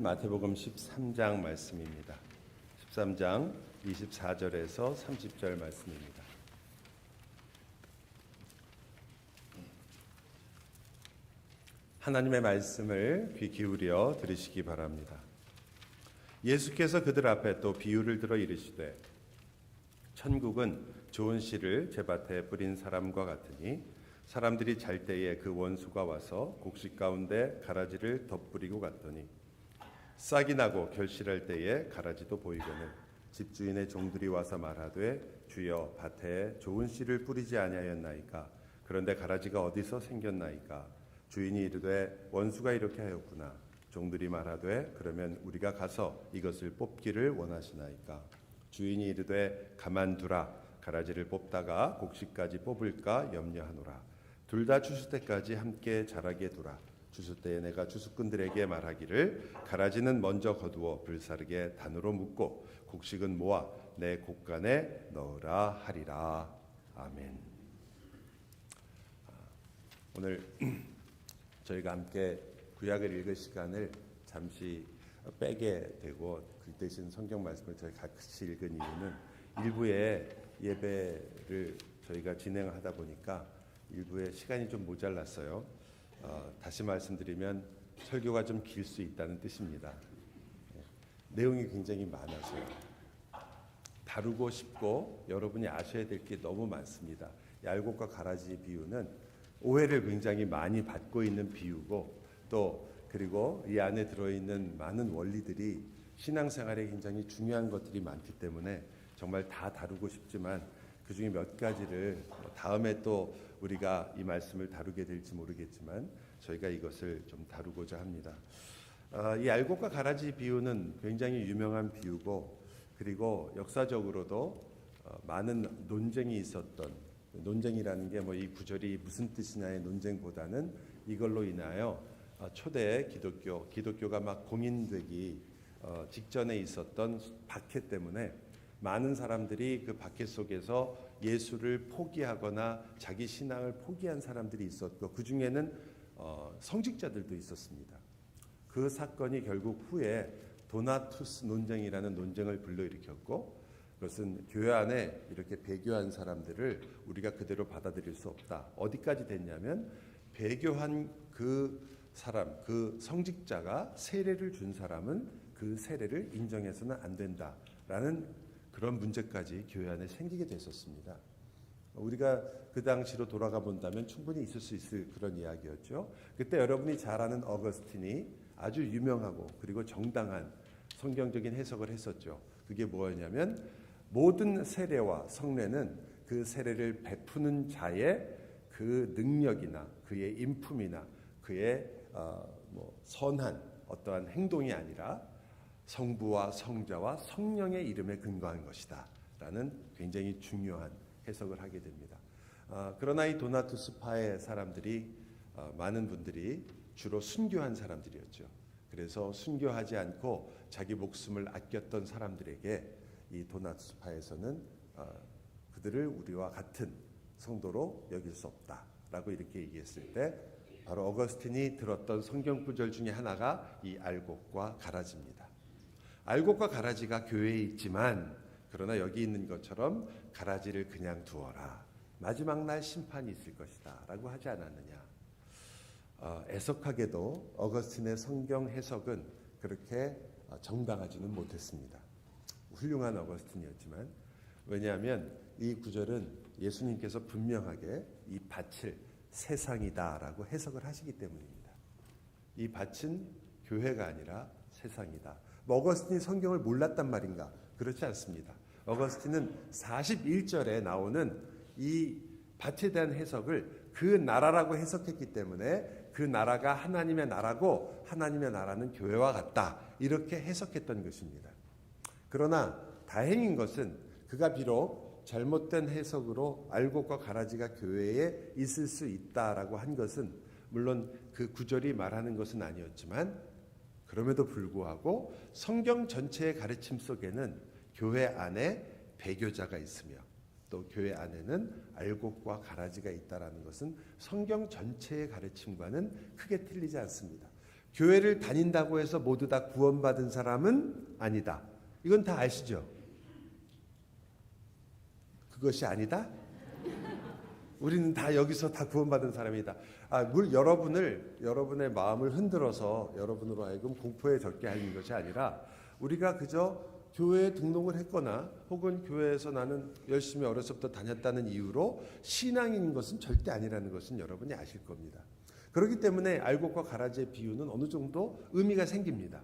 마태복음 13장 말씀입니다. 13장 24절에서 30절 말씀입니다. 하나님의 말씀을 귀 기울여 들으시기 바랍니다. 예수께서 그들 앞에 또 비유를 들어 이르시되 천국은 좋은 씨를 제밭에 뿌린 사람과 같으니 사람들이 잘 때에 그 원수가 와서 곡식 가운데 가라지를 덧뿌리고 갔더니 싹이 나고 결실할 때에 가라지도 보이거늘 집주인의 종들이 와서 말하되 주여 밭에 좋은 씨를 뿌리지 아니하였나이까 그런데 가라지가 어디서 생겼나이까 주인이 이르되 원수가 이렇게 하였구나 종들이 말하되 그러면 우리가 가서 이것을 뽑기를 원하시나이까 주인이 이르되 가만두라 가라지를 뽑다가 곡식까지 뽑을까 염려하노라 둘 다 추수 때까지 함께 자라게 두라 추수 때에 내가 추수꾼들에게 말하기를 가라지는 먼저 거두어 불사르게 단으로 묶고 곡식은 모아 내 곡간에 넣으라 하리라. 아멘. 오늘 저희가 함께 구약을 읽을 시간을 잠시 빼게 되고 그 대신 성경 말씀을 저희 같이 읽은 이유는 일부의 예배를 저희가 진행하다 보니까 일부의 시간이 좀 모자랐어요. 다시 말씀드리면 설교가 좀 길 수 있다는 뜻입니다. 내용이 굉장히 많아서요. 다루고 싶고 여러분이 아셔야 될 게 너무 많습니다. 이 알곡과 가라지 비유는 오해를 굉장히 많이 받고 있는 비유고 또 그리고 이 안에 들어있는 많은 원리들이 신앙생활에 굉장히 중요한 것들이 많기 때문에 정말 다 다루고 싶지만 그 중에 몇 가지를 다음에 또 우리가 이 말씀을 다루게 될지 모르겠지만 저희가 이것을 좀 다루고자 합니다. 이 알곡과 가라지 비유는 굉장히 유명한 비유고 그리고 역사적으로도 많은 논쟁이 있었던 논쟁이라는 게 뭐 이 구절이 무슨 뜻이냐의 논쟁보다는 이걸로 인하여 초대 기독교가 막 공인되기 직전에 있었던 박해 때문에 많은 사람들이 그 박해 속에서 예수를 포기하거나 자기 신앙을 포기한 사람들이 있었고 그 중에는 성직자들도 있었습니다. 그 사건이 결국 후에 도나투스 논쟁이라는 논쟁을 불러일으켰고 그것은 교회 안에 이렇게 배교한 사람들을 우리가 그대로 받아들일 수 없다. 어디까지 됐냐면 배교한 그 사람, 그 성직자가 세례를 준 사람은 그 세례를 인정해서는 안 된다라는 그런 문제까지 교회 안에 생기게 됐었습니다. 우리가 그 당시로 돌아가 본다면 충분히 있을 수 있을 그런 이야기였죠. 그때 여러분이 잘 아는 어거스틴이 아주 유명하고 그리고 정당한 성경적인 해석을 했었죠. 그게 뭐였냐면 모든 세례와 성례는 그 세례를 베푸는 자의 그 능력이나 그의 인품이나 그의 선한 어떠한 행동이 아니라 성부와 성자와 성령의 이름에 근거한 것이다 라는 굉장히 중요한 해석을 하게 됩니다. 그러나 이 도나투스파의 사람들이 많은 분들이 주로 순교한 사람들이었죠. 그래서 순교하지 않고 자기 목숨을 아꼈던 사람들에게 이 도나투스파에서는 그들을 우리와 같은 성도로 여길 수 없다라고 이렇게 얘기했을 때 바로 어거스틴이 들었던 성경 구절 중에 하나가 이 알곡과 가라지입니다. 알곡과 가라지가 교회에 있지만 그러나 여기 있는 것처럼 가라지를 그냥 두어라. 마지막 날 심판이 있을 것이다 라고 하지 않았느냐. 애석하게도 어거스틴의 성경 해석은 그렇게 정당하지는 못했습니다. 훌륭한 어거스틴이었지만 왜냐하면 이 구절은 예수님께서 분명하게 이 밭을 세상이다라고 해석을 하시기 때문입니다. 이 밭은 교회가 아니라 세상이다. 어거스틴이 성경을 몰랐단 말인가? 그렇지 않습니다. 어거스틴은 41절에 나오는 이 밭에 대한 해석을 그 나라라고 해석했기 때문에 그 나라가 하나님의 나라고 하나님의 나라는 교회와 같다. 이렇게 해석했던 것입니다. 그러나 다행인 것은 그가 비록 잘못된 해석으로 알곡과 가라지가 교회에 있을 수 있다라고 한 것은 물론 그 구절이 말하는 것은 아니었지만 그럼에도 불구하고 성경 전체의 가르침 속에는 교회 안에 배교자가 있으며 또 교회 안에는 알곡과 가라지가 있다라는 것은 성경 전체의 가르침과는 크게 틀리지 않습니다. 교회를 다닌다고 해서 모두 다 구원받은 사람은 아니다. 이건 다 아시죠? 그것이 아니다? 우리는 다 여기서 다 구원받은 사람이다. 여러분의 마음을 흔들어서 여러분으로 하여금 공포에 젖게 하는 것이 아니라 우리가 그저 교회에 등록을 했거나 혹은 교회에서 나는 열심히 어려서부터 다녔다는 이유로 신앙인 것은 절대 아니라는 것은 여러분이 아실 겁니다. 그렇기 때문에 알곡과 가라지의 비유는 어느 정도 의미가 생깁니다.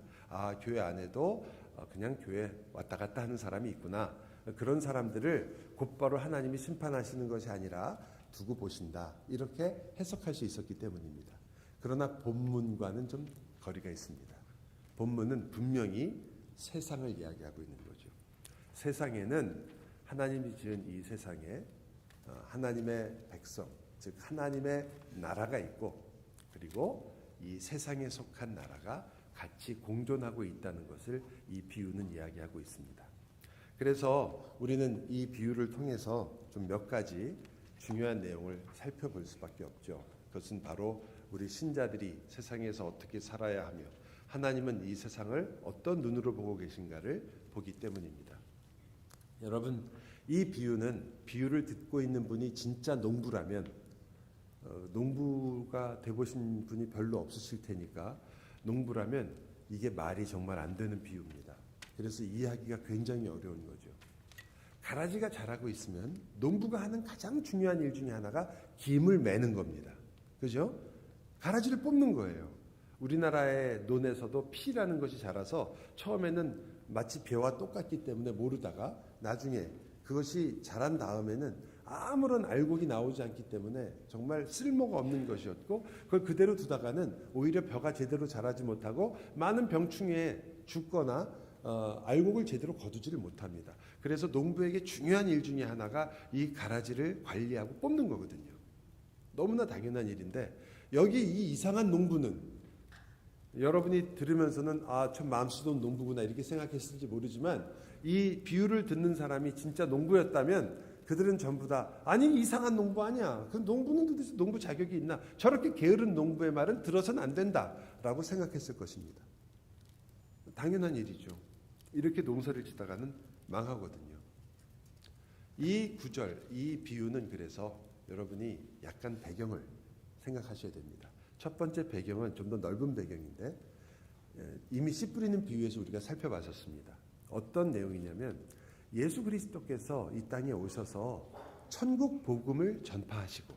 교회 안에도 그냥 교회 왔다 갔다 하는 사람이 있구나. 그런 사람들을 곧바로 하나님이 심판하시는 것이 아니라 두고 보신다. 이렇게 해석할 수 있었기 때문입니다. 그러나 본문과는 좀 거리가 있습니다. 본문은 분명히 세상을 이야기하고 있는 거죠. 세상에는 하나님이 지은 이 세상에 하나님의 백성, 즉 하나님의 나라가 있고 그리고 이 세상에 속한 나라가 같이 공존하고 있다는 것을 이 비유는 이야기하고 있습니다. 그래서 우리는 이 비유를 통해서 좀 몇 가지 중요한 내용을 살펴볼 수밖에 없죠. 그것은 바로 우리 신자들이 세상에서 어떻게 살아야 하며 하나님은 이 세상을 어떤 눈으로 보고 계신가를 보기 때문입니다. 여러분, 이 비유를 듣고 있는 분이 진짜 농부라면 농부가 돼보신 분이 별로 없으실 테니까 농부라면 이게 말이 정말 안 되는 비유입니다. 그래서 이해하기가 굉장히 어려운 거죠. 가라지가 자라고 있으면 농부가 하는 가장 중요한 일 중에 하나가 김을 매는 겁니다. 그죠? 가라지를 뽑는 거예요. 우리나라의 논에서도 피라는 것이 자라서 처음에는 마치 벼와 똑같기 때문에 모르다가 나중에 그것이 자란 다음에는 아무런 알곡이 나오지 않기 때문에 정말 쓸모가 없는 것이었고 그걸 그대로 두다가는 오히려 벼가 제대로 자라지 못하고 많은 병충해에 죽거나 알곡을 제대로 거두지를 못합니다. 그래서 농부에게 중요한 일 중에 하나가 이 가라지를 관리하고 뽑는 거거든요. 너무나 당연한 일인데 여기 이 이상한 농부는 여러분이 들으면서는 참 마음 쓰던 농부구나 이렇게 생각했을지 모르지만 이 비유를 듣는 사람이 진짜 농부였다면 그들은 전부 다 아니 이상한 농부 아니야. 그 농부는 도대체 농부 자격이 있나. 저렇게 게으른 농부의 말은 들어서는 안 된다라고 생각했을 것입니다. 당연한 일이죠. 이렇게 농사를 짓다가는 망하거든요. 이 구절, 이 비유는 그래서 여러분이 약간 배경을 생각하셔야 됩니다. 첫 번째 배경은 좀 더 넓은 배경인데 이미 씨 뿌리는 비유에서 우리가 살펴봤었습니다. 어떤 내용이냐면 예수 그리스도께서 이 땅에 오셔서 천국 복음을 전파하시고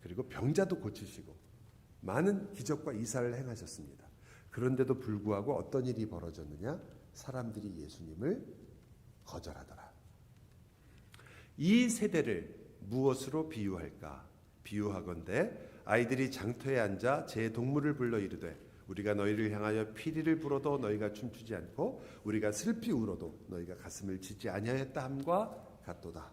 그리고 병자도 고치시고 많은 기적과 이사를 행하셨습니다. 그런데도 불구하고 어떤 일이 벌어졌느냐? 사람들이 예수님을 거절하더라. 이 세대를 무엇으로 비유할까? 비유하건대 아이들이 장터에 앉아 제 동물을 불러 이르되 우리가 너희를 향하여 피리를 불어도 너희가 춤추지 않고 우리가 슬피 울어도 너희가 가슴을 치지 아니하였다 함과 같도다.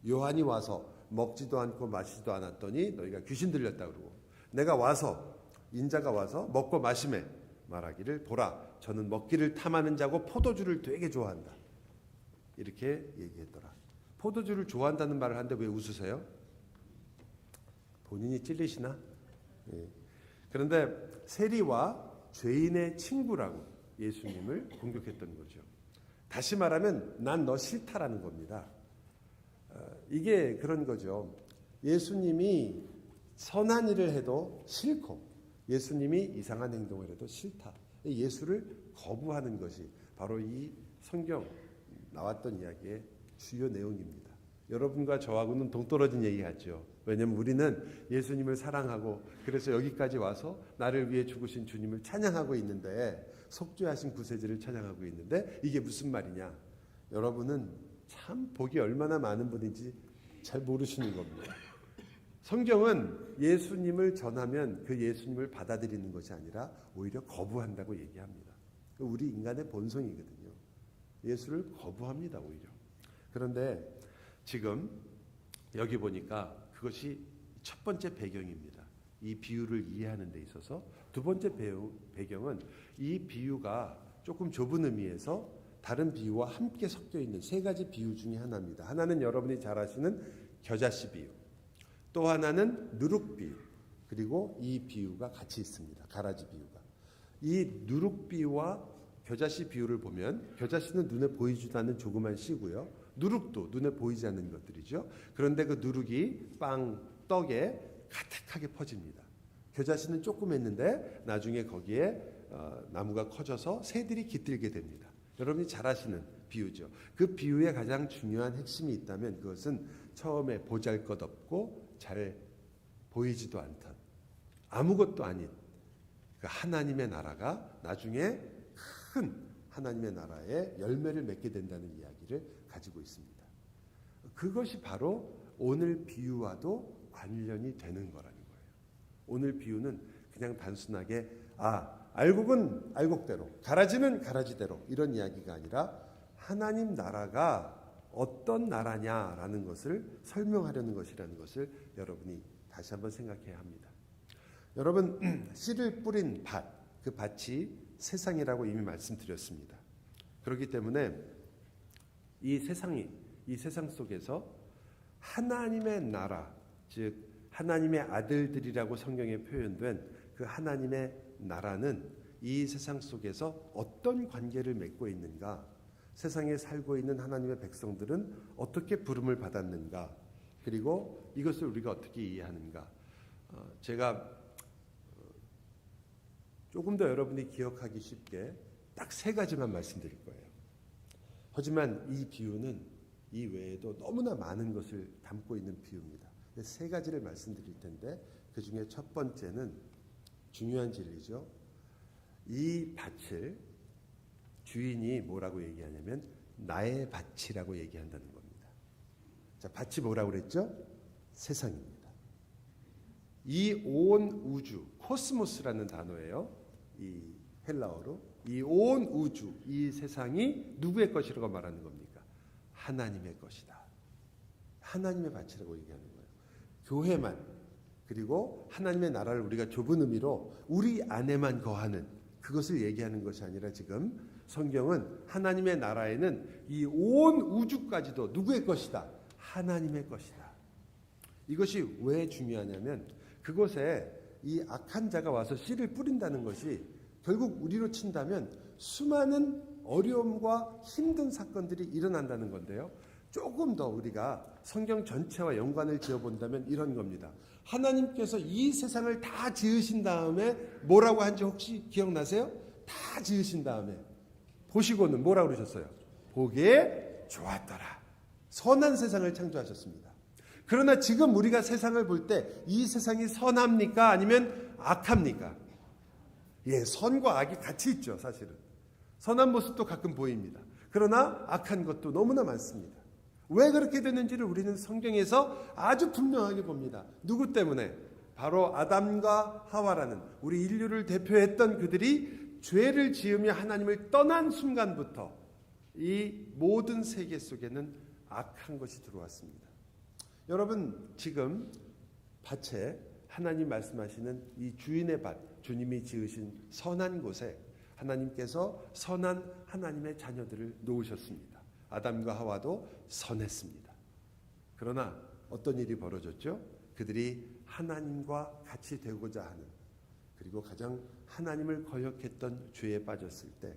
요한이 와서 먹지도 않고 마시지도 않았더니 너희가 귀신 들렸다 그러고 내가 와서 인자가 와서 먹고 마시매 말하기를 보라 저는 먹기를 탐하는 자고 포도주를 되게 좋아한다. 이렇게 얘기했더라. 포도주를 좋아한다는 말을 하는데 왜 웃으세요? 본인이 찔리시나? 예. 그런데 세리와 죄인의 친구라고 예수님을 공격했던 거죠. 다시 말하면 난 너 싫다라는 겁니다. 이게 그런 거죠. 예수님이 선한 일을 해도 싫고 예수님이 이상한 행동을 해도 싫다. 예수를 거부하는 것이 바로 이 성경 나왔던 이야기의 주요 내용입니다. 여러분과 저하고는 동떨어진 얘기하죠. 왜냐하면 우리는 예수님을 사랑하고 그래서 여기까지 와서 나를 위해 죽으신 주님을 찬양하고 있는데 속죄하신 구세주를 찬양하고 있는데 이게 무슨 말이냐. 여러분은 참 복이 얼마나 많은 분인지 잘 모르시는 겁니다. 성경은 예수님을 전하면 그 예수님을 받아들이는 것이 아니라 오히려 거부한다고 얘기합니다. 우리 인간의 본성이거든요. 예수를 거부합니다. 오히려. 그런데 지금 여기 보니까 그것이 첫 번째 배경입니다. 이 비유를 이해하는 데 있어서 두 번째 배경은 이 비유가 조금 좁은 의미에서 다른 비유와 함께 섞여 있는 세 가지 비유 중에 하나입니다. 하나는 여러분이 잘 아시는 겨자씨 비유, 또 하나는 누룩 비유, 그리고 이 비유가 같이 있습니다. 가라지 비유가. 이 누룩비와 겨자씨 비유를 보면 겨자씨는 눈에 보이지도 않는 조그만 씨고요. 누룩도 눈에 보이지 않는 것들이죠. 그런데 그 누룩이 빵, 떡에 가득하게 퍼집니다. 겨자씨는 조그맸는데 나중에 거기에 나무가 커져서 새들이 깃들게 됩니다. 여러분이 잘 아시는 비유죠. 그 비유의 가장 중요한 핵심이 있다면 그것은 처음에 보잘것없고 잘 보이지도 않던 아무것도 아닌 그 하나님의 나라가 나중에 큰 하나님의 나라의 열매를 맺게 된다는 이야기를 가지고 있습니다. 그것이 바로 오늘 비유와도 관련이 되는 거라는 거예요. 오늘 비유는 그냥 단순하게 알곡은 알곡대로, 가라지는 가라지대로 이런 이야기가 아니라 하나님 나라가 어떤 나라냐라는 것을 설명하려는 것이라는 것을 여러분이 다시 한번 생각해야 합니다. 여러분, 씨를 뿌린 밭, 그 밭이 세상이라고 이미 말씀드렸습니다. 그렇기 때문에 이 세상 속에서 하나님의 나라, 즉 하나님의 아들들이라고 성경에 표현된 그 하나님의 나라는 이 세상 속에서 어떤 관계를 맺고 있는가, 세상에 살고 있는 하나님의 백성들은 어떻게 부름을 받았는가, 그리고 이것을 우리가 어떻게 이해하는가. 제가 조금 더 여러분이 기억하기 쉽게 딱 3가지만 말씀드릴 거예요. 하지만 이 비유는 이 외에도 너무나 많은 것을 담고 있는 비유입니다. 3가지를 말씀드릴 텐데 그 중에 첫 번째는 중요한 진리죠. 이 밭을 주인이 뭐라고 얘기하냐면 나의 밭이라고 얘기한다는 겁니다. 자, 밭이 뭐라고 그랬죠? 세상입니다. 이 온 우주, 코스모스라는 단어예요. 이 헬라어로 이 온 우주, 이 세상이 누구의 것이라고 말하는 겁니까? 하나님의 것이다. 하나님의 밭이라고 얘기하는 거예요. 교회만, 그리고 하나님의 나라를 우리가 좁은 의미로 우리 안에만 거하는 그것을 얘기하는 것이 아니라 지금 성경은 하나님의 나라에는 이 온 우주까지도 누구의 것이다? 하나님의 것이다. 이것이 왜 중요하냐면 그곳에 이 악한 자가 와서 씨를 뿌린다는 것이 결국 우리로 친다면 수많은 어려움과 힘든 사건들이 일어난다는 건데요. 조금 더 우리가 성경 전체와 연관을 지어본다면 이런 겁니다. 하나님께서 이 세상을 다 지으신 다음에 뭐라고 한지 혹시 기억나세요? 다 지으신 다음에 보시고는 뭐라고 그러셨어요? 보기에 좋았더라. 선한 세상을 창조하셨습니다. 그러나 지금 우리가 세상을 볼 때 이 세상이 선합니까? 아니면 악합니까? 예, 선과 악이 같이 있죠, 사실은. 선한 모습도 가끔 보입니다. 그러나 악한 것도 너무나 많습니다. 왜 그렇게 됐는지를 우리는 성경에서 아주 분명하게 봅니다. 누구 때문에? 바로 아담과 하와라는 우리 인류를 대표했던 그들이 죄를 지으며 하나님을 떠난 순간부터 이 모든 세계 속에는 악한 것이 들어왔습니다. 여러분, 지금 밭에 하나님 말씀하시는 이 주인의 밭, 주님이 지으신 선한 곳에 하나님께서 선한 하나님의 자녀들을 놓으셨습니다. 아담과 하와도 선했습니다. 그러나 어떤 일이 벌어졌죠? 그들이 하나님과 같이 되고자 하는, 그리고 가장 하나님을 거역했던 죄에 빠졌을 때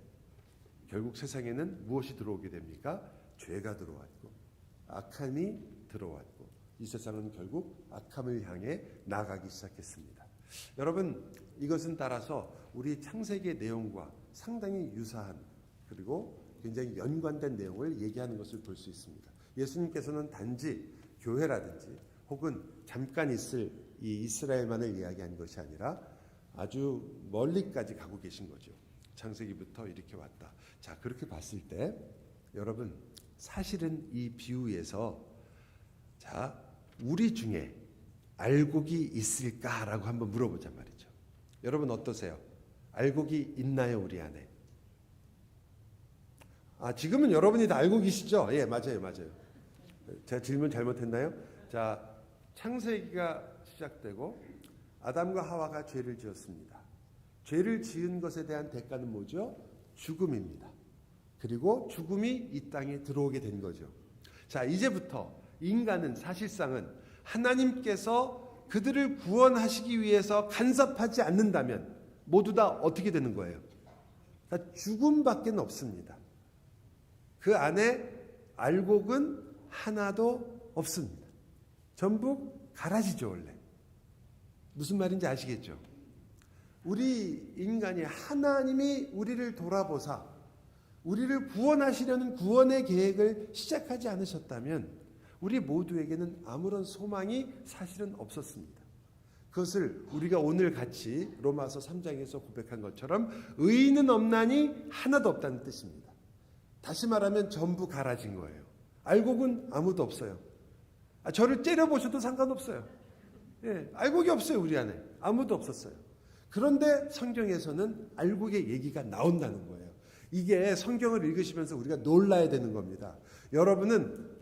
결국 세상에는 무엇이 들어오게 됩니까? 죄가 들어왔고 악함이 들어왔고 이 세상은 결국 악함을 향해 나아가기 시작했습니다. 여러분, 이것은 따라서 우리 창세기의 내용과 상당히 유사한, 그리고 굉장히 연관된 내용을 얘기하는 것을 볼 수 있습니다. 예수님께서는 단지 교회라든지 혹은 잠깐 있을 이 이스라엘만을 이야기한 것이 아니라 아주 멀리까지 가고 계신 거죠. 창세기부터 이렇게 왔다. 자, 그렇게 봤을 때 여러분, 사실은 이 비유에서 자, 우리 중에 알곡이 있을까라고 한번 물어보자 말이죠. 여러분 어떠세요? 알곡이 있나요, 우리 안에? 지금은 여러분이 다 알고 계시죠? 예, 맞아요. 제가 질문 잘못했나요? 자, 창세기가 시작되고 아담과 하와가 죄를 지었습니다. 죄를 지은 것에 대한 대가는 뭐죠? 죽음입니다. 그리고 죽음이 이 땅에 들어오게 된 거죠. 자, 이제부터 인간은 사실상은 하나님께서 그들을 구원하시기 위해서 간섭하지 않는다면, 모두 다 어떻게 되는 거예요? 다 죽음밖에 없습니다. 그 안에 알곡은 하나도 없습니다. 전부 가라지죠, 원래. 무슨 말인지 아시겠죠? 우리 인간이 하나님이 우리를 돌아보사 우리를 구원하시려는 구원의 계획을 시작하지 않으셨다면 우리 모두에게는 아무런 소망이 사실은 없었습니다. 그것을 우리가 오늘 같이 로마서 3장에서 고백한 것처럼 의인은 없나니 하나도 없다는 뜻입니다. 다시 말하면 전부 가라진 거예요. 알곡은 아무도 없어요. 저를 째려보셔도 상관없어요. 예, 알곡이 없어요. 우리 안에 아무도 없었어요. 그런데 성경에서는 알곡의 얘기가 나온다는 거예요. 이게 성경을 읽으시면서 우리가 놀라야 되는 겁니다. 여러분은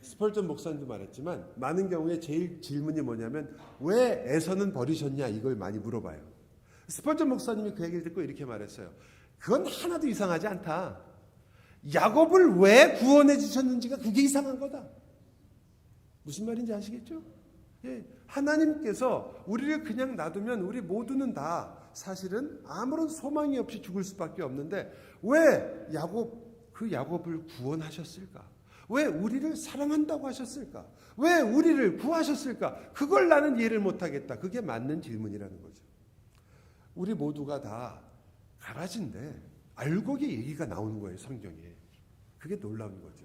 스펄전 목사님도 말했지만 많은 경우에 제일 질문이 뭐냐면 왜 에서는 버리셨냐 이걸 많이 물어봐요. 스펄전 목사님이 그 얘기를 듣고 이렇게 말했어요. 그건 하나도 이상하지 않다. 야곱을 왜 구원해 주셨는지가 그게 이상한 거다. 무슨 말인지 아시겠죠? 예, 하나님께서 우리를 그냥 놔두면 우리 모두는 다 사실은 아무런 소망이 없이 죽을 수밖에 없는데 왜 야곱을 구원하셨을까? 왜 우리를 사랑한다고 하셨을까? 왜 우리를 구하셨을까? 그걸 나는 이해를 못하겠다. 그게 맞는 질문이라는 거죠. 우리 모두가 다 가라지인데 알곡의 얘기가 나오는 거예요, 성경에. 그게 놀라운 거죠.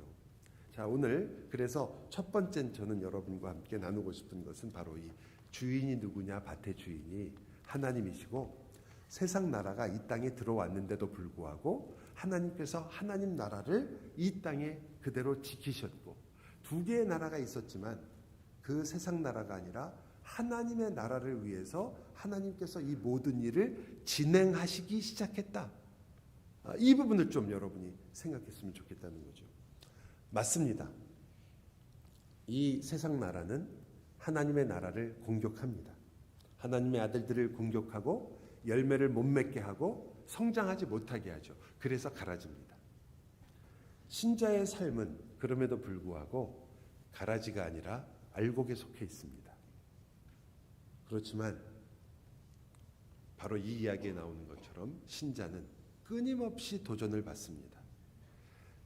자, 오늘 그래서 첫 번째 저는 여러분과 함께 나누고 싶은 것은 바로 이 주인이 누구냐, 밭의 주인이 하나님이시고 세상 나라가 이 땅에 들어왔는데도 불구하고 하나님께서 하나님 나라를 이 땅에 그대로 지키셨고 두 개의 나라가 있었지만 그 세상 나라가 아니라 하나님의 나라를 위해서 하나님께서 이 모든 일을 진행하시기 시작했다. 이 부분을 좀 여러분이 생각했으면 좋겠다는 거죠. 맞습니다. 이 세상 나라는 하나님의 나라를 공격합니다. 하나님의 아들들을 공격하고 열매를 못 맺게 하고 성장하지 못하게 하죠. 그래서 가라집니다. 신자의 삶은 그럼에도 불구하고 가라지가 아니라 알곡에 속해 있습니다. 그렇지만 바로 이 이야기에 나오는 것처럼 신자는 끊임없이 도전을 받습니다.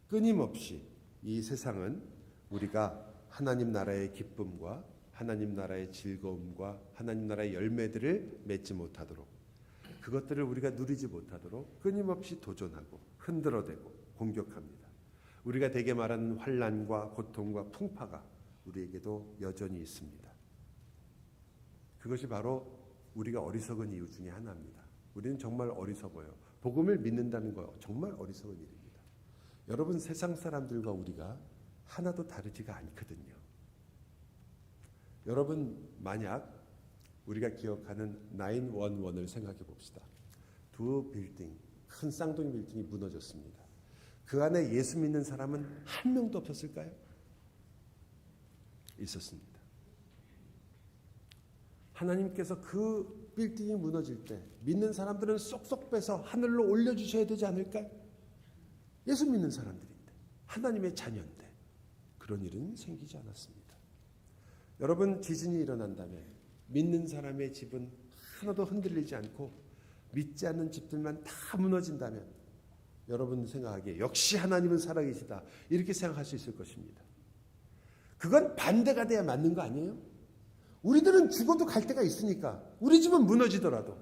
끊임없이 이 세상은 우리가 하나님 나라의 기쁨과 하나님 나라의 즐거움과 하나님 나라의 열매들을 맺지 못하도록 그것들을 우리가 누리지 못하도록 끊임없이 도전하고 흔들어대고 공격합니다. 우리가 대개 말하는 환난과 고통과 풍파가 우리에게도 여전히 있습니다. 그것이 바로 우리가 어리석은 이유 중에 하나입니다. 우리는 정말 어리석어요. 복음을 믿는다는 거 정말 어리석은 일입니다. 여러분, 세상 사람들과 우리가 하나도 다르지가 않거든요. 여러분, 만약 우리가 기억하는 911을 생각해 봅시다. 두 빌딩, 큰 쌍둥이 빌딩이 무너졌습니다. 그 안에 예수 믿는 사람은 한 명도 없었을까요? 있었습니다. 하나님께서 그 빌딩이 무너질 때 믿는 사람들은 쏙쏙 빼서 하늘로 올려주셔야 되지 않을까요? 예수 믿는 사람들인데, 하나님의 자녀인데 그런 일은 생기지 않았습니다. 여러분, 지진이 일어난다면 믿는 사람의 집은 하나도 흔들리지 않고 믿지 않는 집들만 다 무너진다면 여러분 생각하기에 역시 하나님은 살아계시다 이렇게 생각할 수 있을 것입니다. 그건 반대가 돼야 맞는 거 아니에요? 우리들은 죽어도 갈 때가 있으니까 우리 집은 무너지더라도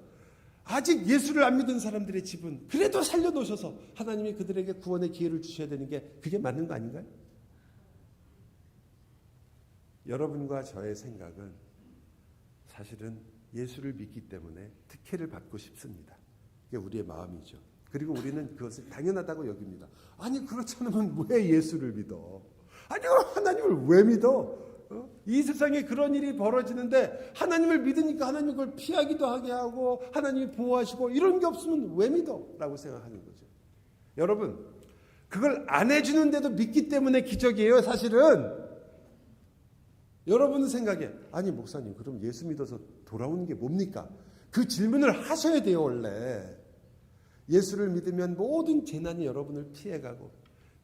아직 예수를 안 믿은 사람들의 집은 그래도 살려놓으셔서 하나님이 그들에게 구원의 기회를 주셔야 되는 게 그게 맞는 거 아닌가요? 여러분과 저의 생각은 사실은 예수를 믿기 때문에 특혜를 받고 싶습니다. 그게 우리의 마음이죠. 그리고 우리는 그것을 당연하다고 여깁니다. 아니 그렇지 않으면 왜 예수를 믿어? 아니 하나님을 왜 믿어? 이 세상에 그런 일이 벌어지는데 하나님을 믿으니까 하나님이 그걸 피하기도 하게 하고 하나님이 보호하시고 이런 게 없으면 왜 믿어? 라고 생각하는 거죠. 여러분, 그걸 안 해주는데도 믿기 때문에 기적이에요, 사실은. 여러분 생각에 아니 목사님 그럼 예수 믿어서 돌아오는 게 뭡니까? 그 질문을 하셔야 돼요. 원래 예수를 믿으면 모든 재난이 여러분을 피해가고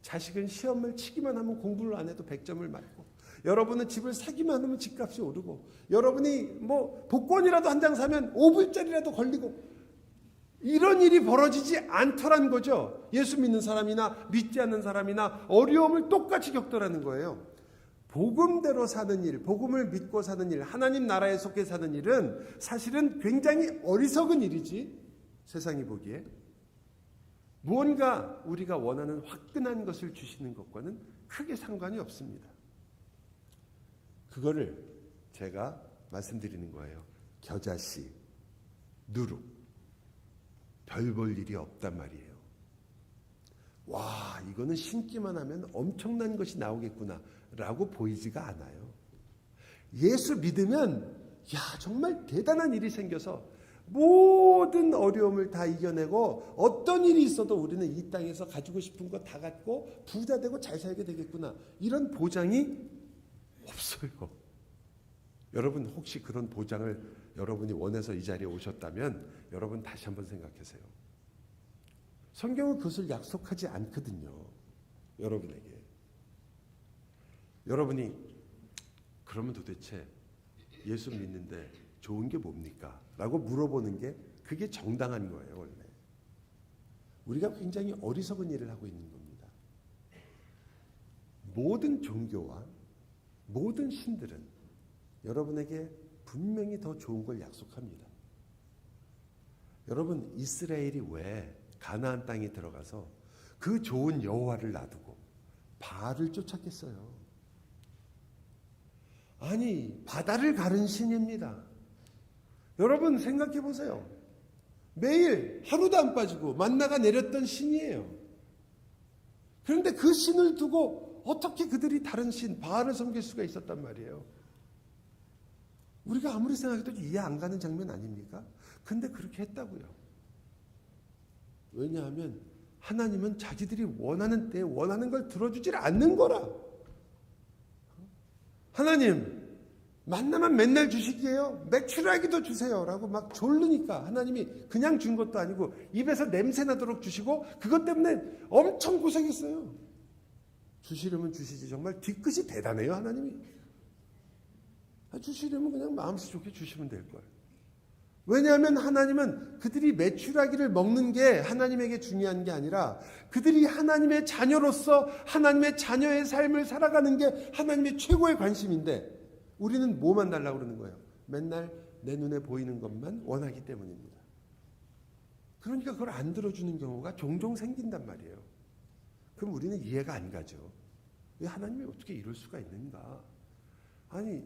자식은 시험을 치기만 하면 공부를 안 해도 100점을 맞고 여러분은 집을 사기만 하면 집값이 오르고 여러분이 뭐 복권이라도 한 장 사면 5불짜리라도 걸리고 이런 일이 벌어지지 않더란 거죠. 예수 믿는 사람이나 믿지 않는 사람이나 어려움을 똑같이 겪더라는 거예요. 복음대로 사는 일, 복음을 믿고 사는 일, 하나님 나라에 속해 사는 일은 사실은 굉장히 어리석은 일이지, 세상이 보기에. 무언가 우리가 원하는 화끈한 것을 주시는 것과는 크게 상관이 없습니다. 그거를 제가 말씀드리는 거예요. 겨자씨, 누룩, 별 볼 일이 없단 말이에요. 와, 이거는 신기만 하면 엄청난 것이 나오겠구나 라고 보이지가 않아요. 예수 믿으면 야, 정말 대단한 일이 생겨서 모든 어려움을 다 이겨내고 어떤 일이 있어도 우리는 이 땅에서 가지고 싶은 거 다 갖고 부자 되고 잘 살게 되겠구나, 이런 보장이 없어요. 여러분 혹시 그런 보장을 여러분이 원해서 이 자리에 오셨다면 여러분 다시 한번 생각하세요. 성경은 그것을 약속하지 않거든요. 여러분에게. 여러분이 그러면 도대체 예수 믿는데 좋은 게 뭡니까? 라고 물어보는 게 그게 정당한 거예요. 원래 우리가 굉장히 어리석은 일을 하고 있는 겁니다. 모든 종교와 모든 신들은 여러분에게 분명히 더 좋은 걸 약속합니다. 여러분, 이스라엘이 왜 가나안 땅에 들어가서 그 좋은 여호와를 놔두고 바알을 쫓았겠어요? 아니, 바다를 가른 신입니다. 여러분 생각해 보세요. 매일 하루도 안 빠지고 만나가 내렸던 신이에요. 그런데 그 신을 두고 어떻게 그들이 다른 신 바알을 섬길 수가 있었단 말이에요. 우리가 아무리 생각해도 이해 안 가는 장면 아닙니까? 근데 그렇게 했다고요. 왜냐하면 하나님은 자기들이 원하는 때에 원하는 걸 들어주질 않는 거라. 하나님, 만나면 맨날 주시기에요. 매출하기도 주세요 라고 막 졸르니까 하나님이 그냥 준 것도 아니고 입에서 냄새 나도록 주시고, 그것 때문에 엄청 고생했어요. 주시려면 주시지. 정말 뒤끝이 대단해요, 하나님이. 주시려면 그냥 마음씨 좋게 주시면 될 거예요. 왜냐하면 하나님은 그들이 매출하기를 먹는 게 하나님에게 중요한 게 아니라 그들이 하나님의 자녀로서 하나님의 자녀의 삶을 살아가는 게 하나님의 최고의 관심인데, 우리는 뭐만 달라고 그러는 거예요? 맨날 내 눈에 보이는 것만 원하기 때문입니다. 그러니까 그걸 안 들어주는 경우가 종종 생긴단 말이에요. 그럼 우리는 이해가 안 가죠. 왜 하나님이 어떻게 이럴 수가 있는가? 아니,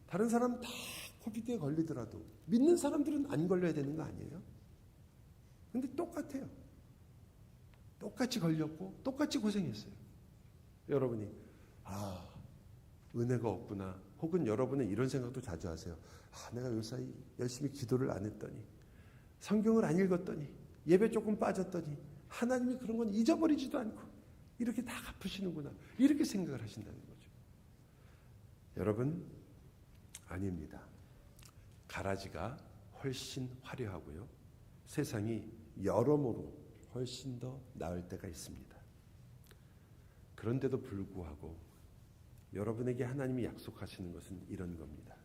다른 사람 다 코비드에 걸리더라도 믿는 사람들은 안 걸려야 되는 거 아니에요? 근데 똑같아요. 똑같이 걸렸고 똑같이 고생했어요. 여러분이 은혜가 없구나, 혹은 여러분은 이런 생각도 자주 하세요. 내가 요사이 열심히 기도를 안 했더니, 성경을 안 읽었더니, 예배 조금 빠졌더니 하나님이 그런 건 잊어버리지도 않고 이렇게 다 갚으시는구나, 이렇게 생각을 하신다는 거죠. 여러분, 아닙니다. 가라지가 훨씬 화려하고요, 세상이 여러모로 훨씬 더 나을 때가 있습니다. 그런데도 불구하고 여러분에게 하나님이 약속하시는 것은 이런 겁니다.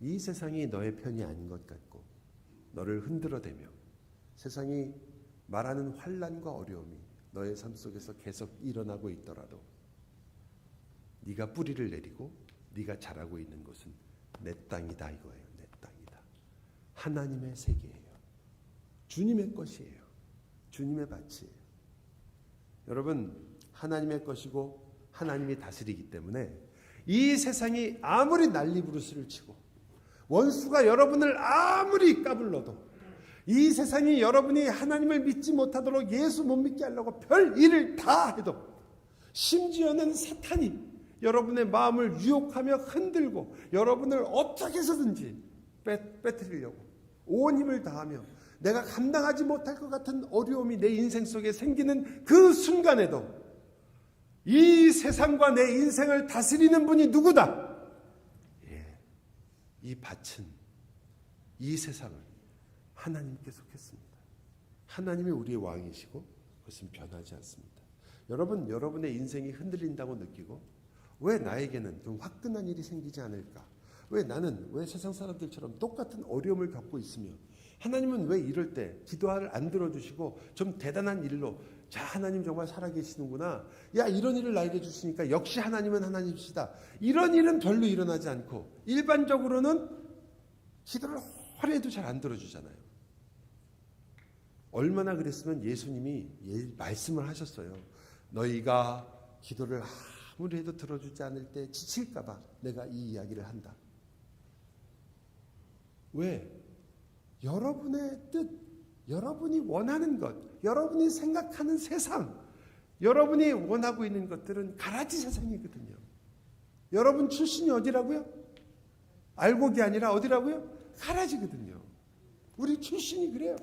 이 세상이 너의 편이 아닌 것 같고 너를 흔들어대며 세상이 말하는 환난과 어려움이 너의 삶 속에서 계속 일어나고 있더라도 네가 뿌리를 내리고 네가 자라고 있는 곳은 내 땅이다 이거예요. 내 땅이다. 하나님의 세계예요. 주님의 것이에요. 주님의 밭이에요. 여러분, 하나님의 것이고 하나님이 다스리기 때문에 이 세상이 아무리 난리부르스를 치고 원수가 여러분을 아무리 까불러도, 이 세상이 여러분이 하나님을 믿지 못하도록 예수 못 믿게 하려고 별 일을 다 해도, 심지어는 사탄이 여러분의 마음을 유혹하며 흔들고 여러분을 어떻게 해서든지 빼뜨리려고 온 힘을 다하며 내가 감당하지 못할 것 같은 어려움이 내 인생 속에 생기는 그 순간에도 이 세상과 내 인생을 다스리는 분이 누구다? 이 밭은, 이 세상은 하나님께 속했습니다. 하나님이 우리의 왕이시고 그것은 변하지 않습니다. 여러분, 여러분의 인생이 흔들린다고 느끼고 왜 나에게는 좀 화끈한 일이 생기지 않을까? 왜 나는 왜 세상 사람들처럼 똑같은 어려움을 겪고 있으며 하나님은 왜 이럴 때 기도를 안 들어주시고 좀 대단한 일로 자 하나님 정말 살아계시는구나. 야 이런 일을 나에게 주시니까 역시 하나님은 하나님이시다. 이런 일은 별로 일어나지 않고 일반적으로는 기도를 오래 해도 잘 안 들어주잖아요. 얼마나 그랬으면 예수님이 말씀을 하셨어요. 너희가 기도를 아무리 해도 들어주지 않을 때 지칠까 봐 내가 이 이야기를 한다. 왜? 여러분의 뜻, 여러분이 원하는 것, 여러분이 생각하는 세상, 여러분이 원하고 있는 것들은 가라지 세상이거든요. 여러분 출신이 어디라고요? 알곡이 아니라 어디라고요? 가라지거든요. 우리 출신이 그래요.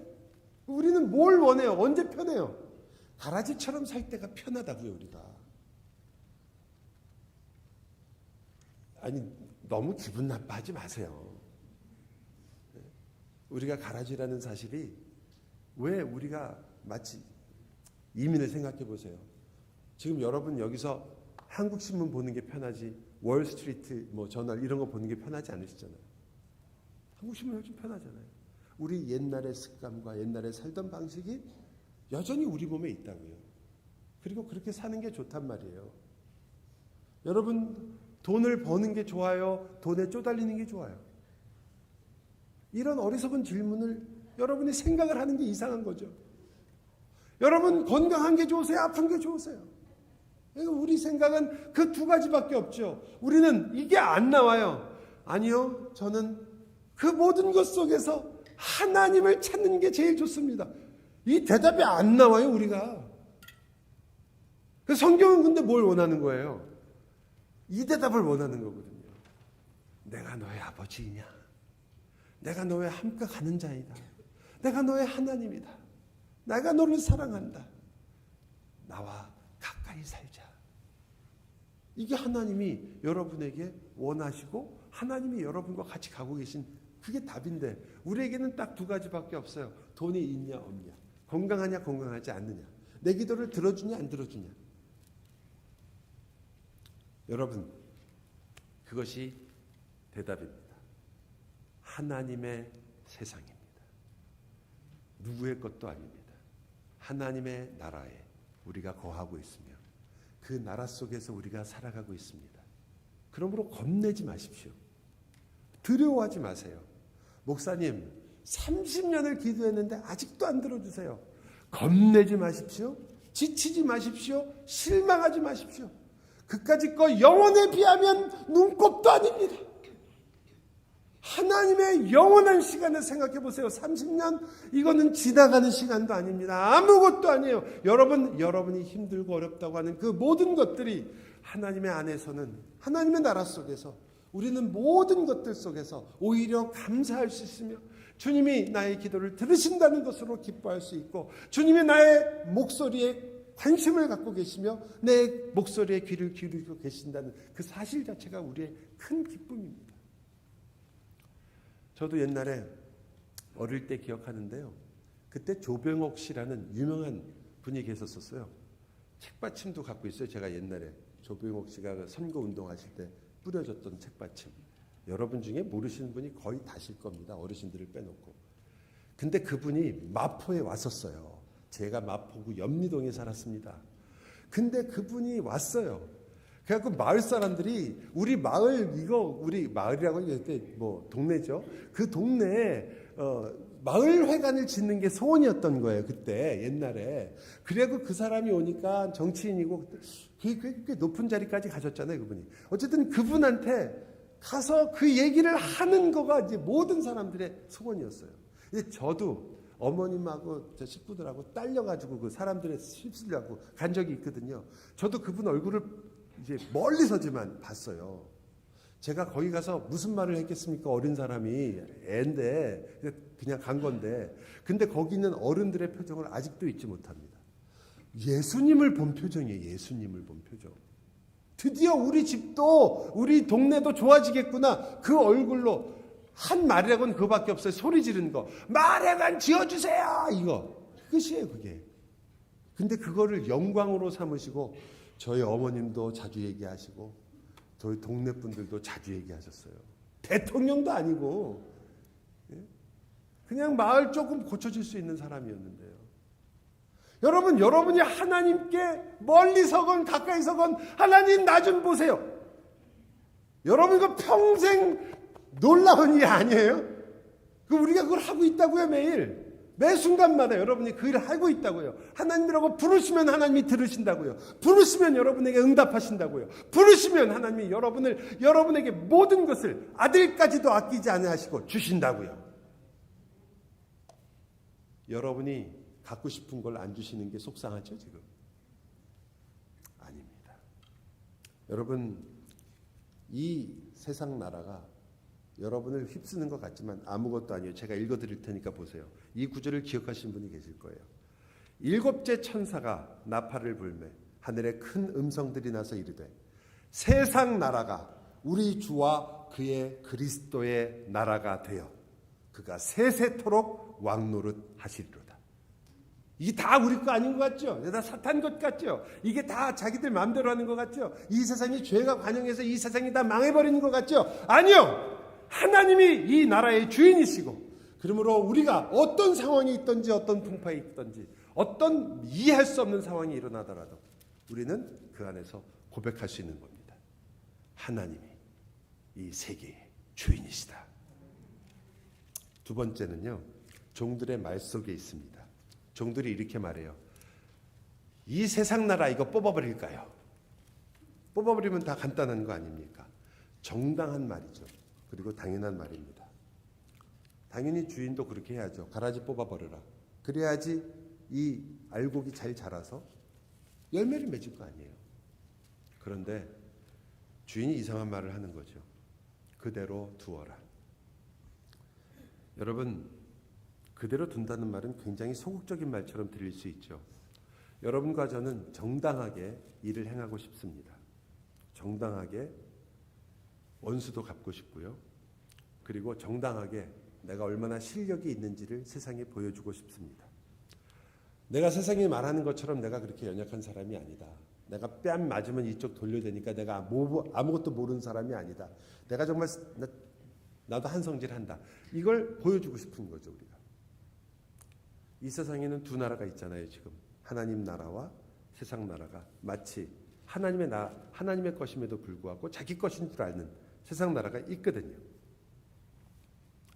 우리는 뭘 원해요? 언제 편해요? 가라지처럼 살 때가 편하다고요, 우리가. 아니, 너무 기분 나빠하지 마세요. 우리가 가라지라는 사실이 왜 우리가 마치 이민을 생각해 보세요. 지금 여러분 여기서 한국신문 보는 게 편하지 월스트리트 저널 이런 거 보는 게 편하지 않으시잖아요. 한국신문 훨씬 편하잖아요. 우리 옛날의 습관과 옛날에 살던 방식이 여전히 우리 몸에 있다고요. 그리고 그렇게 사는 게 좋단 말이에요. 여러분 돈을 버는 게 좋아요? 돈에 쪼달리는 게 좋아요? 이런 어리석은 질문을 여러분이 생각을 하는 게 이상한 거죠. 여러분 건강한 게 좋으세요? 아픈 게 좋으세요? 우리 생각은 그 두 가지밖에 없죠. 우리는 이게 안 나와요. 아니요. 저는 그 모든 것 속에서 하나님을 찾는 게 제일 좋습니다. 이 대답이 안 나와요, 우리가. 성경은 근데 뭘 원하는 거예요? 이 대답을 원하는 거거든요. 내가 너의 아버지이냐? 내가 너의 함께 가는 자이다. 내가 너의 하나님이다. 내가 너를 사랑한다. 나와 가까이 살자. 이게 하나님이 여러분에게 원하시고 하나님이 여러분과 같이 가고 계신 그게 답인데 우리에게는 딱 두 가지밖에 없어요. 돈이 있냐 없냐. 건강하냐 건강하지 않느냐. 내 기도를 들어주냐 안 들어주냐. 여러분 그것이 대답입니다. 하나님의 세상입니다. 누구의 것도 아닙니다. 하나님의 나라에 우리가 거하고 있으며 그 나라 속에서 우리가 살아가고 있습니다. 그러므로 겁내지 마십시오. 두려워하지 마세요. 목사님 30년을 기도했는데 아직도 안 들어주세요. 겁내지 마십시오. 지치지 마십시오. 실망하지 마십시오. 그까짓 거 영혼에 비하면 눈곱도 아닙니다. 하나님의 영원한 시간을 생각해 보세요. 30년 이거는 지나가는 시간도 아닙니다. 아무것도 아니에요. 여러분이 힘들고 어렵다고 하는 그 모든 것들이 하나님의 안에서는 하나님의 나라 속에서 우리는 모든 것들 속에서 오히려 감사할 수 있으며 주님이 나의 기도를 들으신다는 것으로 기뻐할 수 있고 주님이 나의 목소리에 관심을 갖고 계시며 내 목소리에 귀를 기울이고 계신다는 그 사실 자체가 우리의 큰 기쁨입니다. 저도 옛날에 어릴 때 기억하는데요. 그때 조병옥 씨라는 유명한 분이 계셨었어요. 책받침도 갖고 있어요. 제가 옛날에 조병옥 씨가 선거운동하실 때 뿌려줬던 책받침. 여러분 중에 모르시는 분이 거의 다실 겁니다. 어르신들을 빼놓고. 근데 그분이 마포에 왔었어요. 제가 마포구 염리동에 살았습니다. 근데 그분이 왔어요. 그래갖고 마을 사람들이 우리 마을이라고 그때 동네죠. 그 동네에 마을회관을 짓는 게 소원이었던 거예요. 그때 옛날에. 그래갖고 그 사람이 오니까 정치인이고 꽤 높은 자리까지 가셨잖아요. 그분이. 어쨌든 그분한테 가서 그 얘기를 하는 거가 이제 모든 사람들의 소원이었어요. 근데 저도 어머님하고 저 식구들하고 딸려가지고 그 사람들의 휩쓸려고 간 적이 있거든요. 저도 그분 얼굴을 이제 멀리서지만 봤어요. 제가 거기 가서 무슨 말을 했겠습니까? 어린 사람이 애인데 그냥 간 건데. 근데 거기 있는 어른들의 표정을 아직도 잊지 못합니다. 예수님을 본 표정이에요. 예수님을 본 표정. 드디어 우리 집도 우리 동네도 좋아지겠구나. 그 얼굴로 한 말이라고는 그거밖에 없어요. 소리 지르는 거. 마을회관 지어주세요. 이거. 끝이에요 그게. 근데 그거를 영광으로 삼으시고 저희 어머님도 자주 얘기하시고 저희 동네 분들도 자주 얘기하셨어요. 대통령도 아니고. 그냥 마을 조금 고쳐줄 수 있는 사람이었는데요. 여러분, 여러분이 하나님께 멀리서건 가까이서건 하나님 나 좀 보세요. 여러분 이거 평생 놀라운 일이 아니에요? 우리가 그걸 하고 있다고요. 매 순간마다 여러분이 그 일을 하고 있다고요. 하나님이라고 부르시면 하나님이 들으신다고요. 부르시면 여러분에게 응답하신다고요. 부르시면 하나님이 여러분에게 모든 것을 아들까지도 아끼지 아니하시고 주신다고요. 여러분이 갖고 싶은 걸 안 주시는 게 속상하죠, 지금? 아닙니다. 여러분, 이 세상 나라가 여러분을 휩쓰는 것 같지만 아무것도 아니에요. 제가 읽어드릴 테니까 보세요. 이 구절을 기억하시는 분이 계실 거예요. 일곱째 천사가 나팔을 불매 하늘에 큰 음성들이 나서 이르되 세상 나라가 우리 주와 그의 그리스도의 나라가 되어 그가 세세토록 왕노릇 하시리로다. 이게 다 우리 거 아닌 것 같죠? 다 사탄 것 같죠? 이게 다 자기들 마음대로 하는 것 같죠? 이 세상이 죄가 관영해서 이 세상이 다 망해버리는 것 같죠? 아니요! 하나님이 이 나라의 주인이시고, 그러므로 우리가 어떤 상황이 있든지 어떤 풍파에 있든지 어떤 이해할 수 없는 상황이 일어나더라도 우리는 그 안에서 고백할 수 있는 겁니다. 하나님이 이 세계의 주인이시다. 두 번째는요, 종들의 말 속에 있습니다. 종들이 이렇게 말해요. 이 세상 나라 이거 뽑아버릴까요? 뽑아버리면 다 간단한 거 아닙니까? 정당한 말이죠. 그리고 당연한 말입니다. 당연히 주인도 그렇게 해야죠. 가라지 뽑아버려라. 그래야지 이 알곡이 잘 자라서 열매를 맺을 거 아니에요. 그런데 주인이 이상한 말을 하는 거죠. 그대로 두어라. 여러분, 그대로 둔다는 말은 굉장히 소극적인 말처럼 들릴 수 있죠. 여러분과 저는 정당하게 일을 행하고 싶습니다. 정당하게 원수도 갚고 싶고요. 그리고 정당하게 내가 얼마나 실력이 있는지를 세상에 보여주고 싶습니다. 내가 세상에 말하는 것처럼 내가 그렇게 연약한 사람이 아니다. 내가 뺨 맞으면 이쪽 돌려대니까 내가 아무것도 모르는 사람이 아니다. 내가 정말 나도 한성질한다. 이걸 보여주고 싶은 거죠, 우리가. 이 세상에는 두 나라가 있잖아요, 지금. 하나님 나라와 세상 나라가 마치 하나님의 것임에도 불구하고 자기 것인 줄 아는 세상 나라가 있거든요.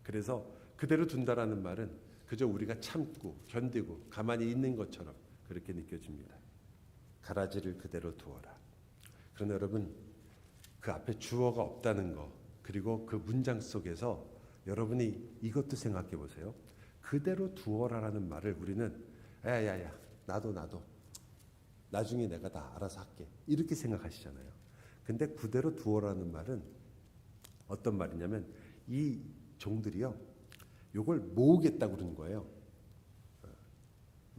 그래서 그대로 둔다라는 말은 그저 우리가 참고 견디고 가만히 있는 것처럼 그렇게 느껴집니다. 가라지를 그대로 두어라. 그러나 여러분, 그 앞에 주어가 없다는 거, 그리고 그 문장 속에서 여러분이 이것도 생각해 보세요. 그대로 두어라라는 말을 우리는 야야야 나도 나중에 내가 다 알아서 할게 이렇게 생각하시잖아요. 근데 그대로 두어라는 말은 어떤 말이냐면 이 종들이요 요걸 모으겠다고 그러는 거예요.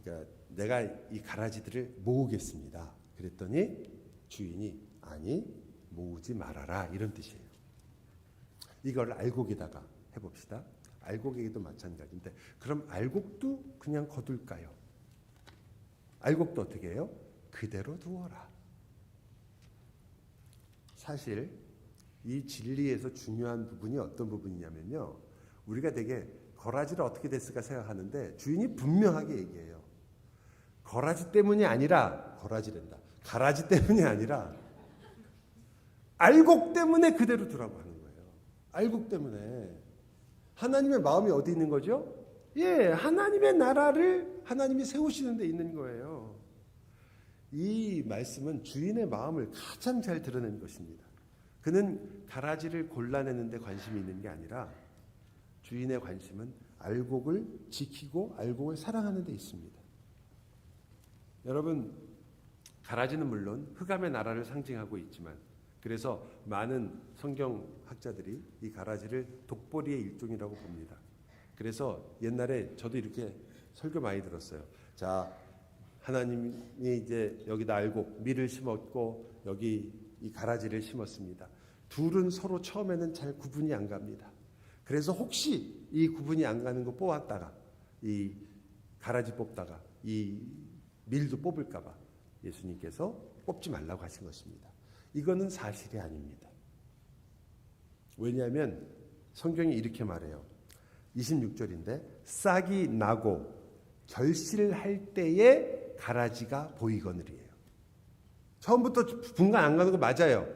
그러니까 내가 이 가라지들을 모으겠습니다. 그랬더니 주인이 아니 모으지 말아라 이런 뜻이에요. 이걸 알곡에다가 해봅시다. 알곡에게도 마찬가지인데 그럼 알곡도 그냥 거둘까요? 알곡도 어떻게 해요? 그대로 두어라. 사실 이 진리에서 중요한 부분이 어떤 부분이냐면요. 우리가 되게 거라지를 어떻게 됐을까 생각하는데 주인이 분명하게 얘기해요. 거라지 때문이 아니라 거라지랜다. 가라지 때문이 아니라 알곡 때문에 그대로 두라고 하는 거예요. 알곡 때문에. 하나님의 마음이 어디 있는 거죠? 예, 하나님의 나라를 하나님이 세우시는 데 있는 거예요. 이 말씀은 주인의 마음을 가장 잘 드러낸 것입니다. 그는 가라지를 골라내는 데 관심이 있는 게 아니라 주인의 관심은 알곡을 지키고 알곡을 사랑하는 데 있습니다. 여러분, 가라지는 물론 흑암의 나라를 상징하고 있지만 그래서 많은 성경학자들이 이 가라지를 독보리의 일종이라고 봅니다. 그래서 옛날에 저도 이렇게 설교 많이 들었어요. 자, 하나님이 이제 여기다 알곡, 밀을 심었고 여기 이 가라지를 심었습니다. 둘은 서로 처음에는 잘 구분이 안 갑니다. 그래서 혹시 이 구분이 안 가는 거 뽑았다가 이 가라지 뽑다가 이 밀도 뽑을까 봐 예수님께서 뽑지 말라고 하신 것입니다. 이거는 사실이 아닙니다. 왜냐하면 성경이 이렇게 말해요. 26절인데 싹이 나고 결실할 때에 가라지가 보이거늘이에요. 처음부터 분간 안 가는 거 맞아요.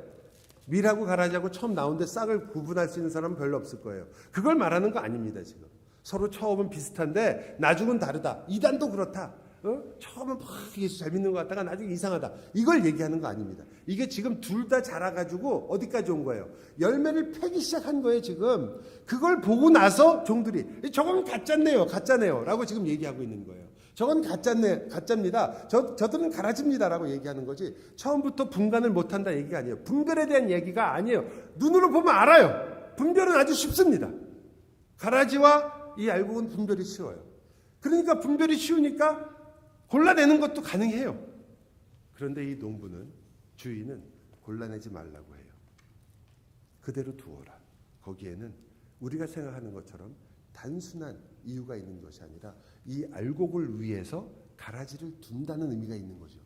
밀하고 가라지하고 처음 나오는데 싹을 구분할 수 있는 사람은 별로 없을 거예요. 그걸 말하는 거 아닙니다. 지금 서로 처음은 비슷한데 나중은 다르다. 이단도 그렇다. 처음은 막 예수 잘 믿는 것 같다가 나중에 이상하다. 이걸 얘기하는 거 아닙니다. 이게 지금 둘 다 자라가지고 어디까지 온 거예요? 열매를 패기 시작한 거예요. 지금 그걸 보고 나서 종들이 저건 가짜네요, 가짜네요 라고 지금 얘기하고 있는 거예요. 저건 가짜입니다. 저들은 가라지입니다라고 얘기하는 거지, 처음부터 분간을 못한다 얘기가 아니에요. 분별에 대한 얘기가 아니에요. 눈으로 보면 알아요. 분별은 아주 쉽습니다. 가라지와 이 알곡은 분별이 쉬워요. 그러니까 분별이 쉬우니까 골라내는 것도 가능해요. 그런데 이 농부는, 주인은 골라내지 말라고 해요. 그대로 두어라. 거기에는 우리가 생각하는 것처럼 단순한 이유가 있는 것이 아니라 이 알곡을 위해서 가라지를 둔다는 의미가 있는 거죠.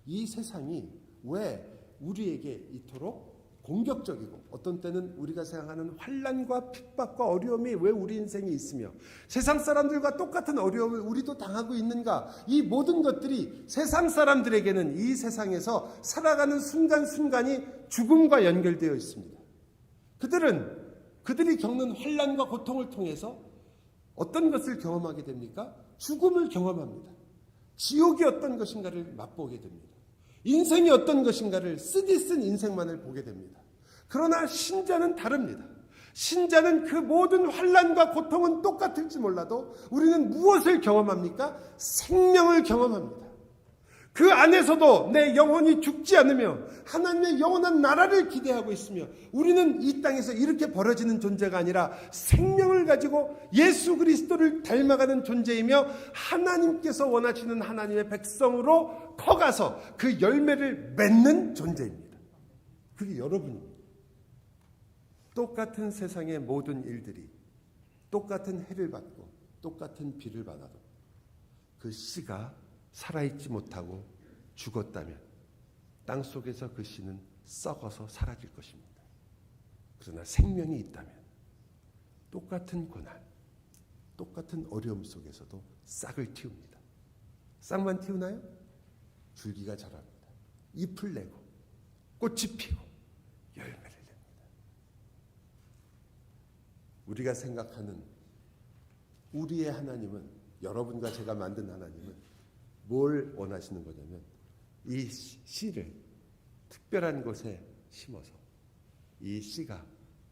이 세상이 왜 우리에게 이토록 공격적이고 어떤 때는 우리가 생각하는 환난과 핍박과 어려움이 왜 우리 인생에 있으며 세상 사람들과 똑같은 어려움을 우리도 당하고 있는가? 이 모든 것들이 세상 사람들에게는 이 세상에서 살아가는 순간순간이 죽음과 연결되어 있습니다. 그들이 겪는 환난과 고통을 통해서 어떤 것을 경험하게 됩니까? 죽음을 경험합니다. 지옥이 어떤 것인가를 맛보게 됩니다. 인생이 어떤 것인가를 쓰디쓴 인생만을 보게 됩니다. 그러나 신자는 다릅니다. 신자는 그 모든 환난과 고통은 똑같을지 몰라도 우리는 무엇을 경험합니까? 생명을 경험합니다. 그 안에서도 내 영혼이 죽지 않으며 하나님의 영원한 나라를 기대하고 있으며 우리는 이 땅에서 이렇게 벌어지는 존재가 아니라 생명을 가지고 예수 그리스도를 닮아가는 존재이며 하나님께서 원하시는 하나님의 백성으로 커가서 그 열매를 맺는 존재입니다. 그게 여러분입니다. 똑같은 세상의 모든 일들이 똑같은 해를 받고 똑같은 비를 받아도 그 씨가 살아있지 못하고 죽었다면 땅속에서 그 씨는 썩어서 사라질 것입니다. 그러나 생명이 있다면 똑같은 고난, 똑같은 어려움 속에서도 싹을 틔웁니다. 싹만 틔우나요? 줄기가 자랍니다. 잎을 내고 꽃이 피고 열매를 냅니다. 우리가 생각하는 우리의 하나님은, 여러분과 제가 만든 하나님은 뭘 원하시는 거냐면 이 씨를 특별한 곳에 심어서 이 씨가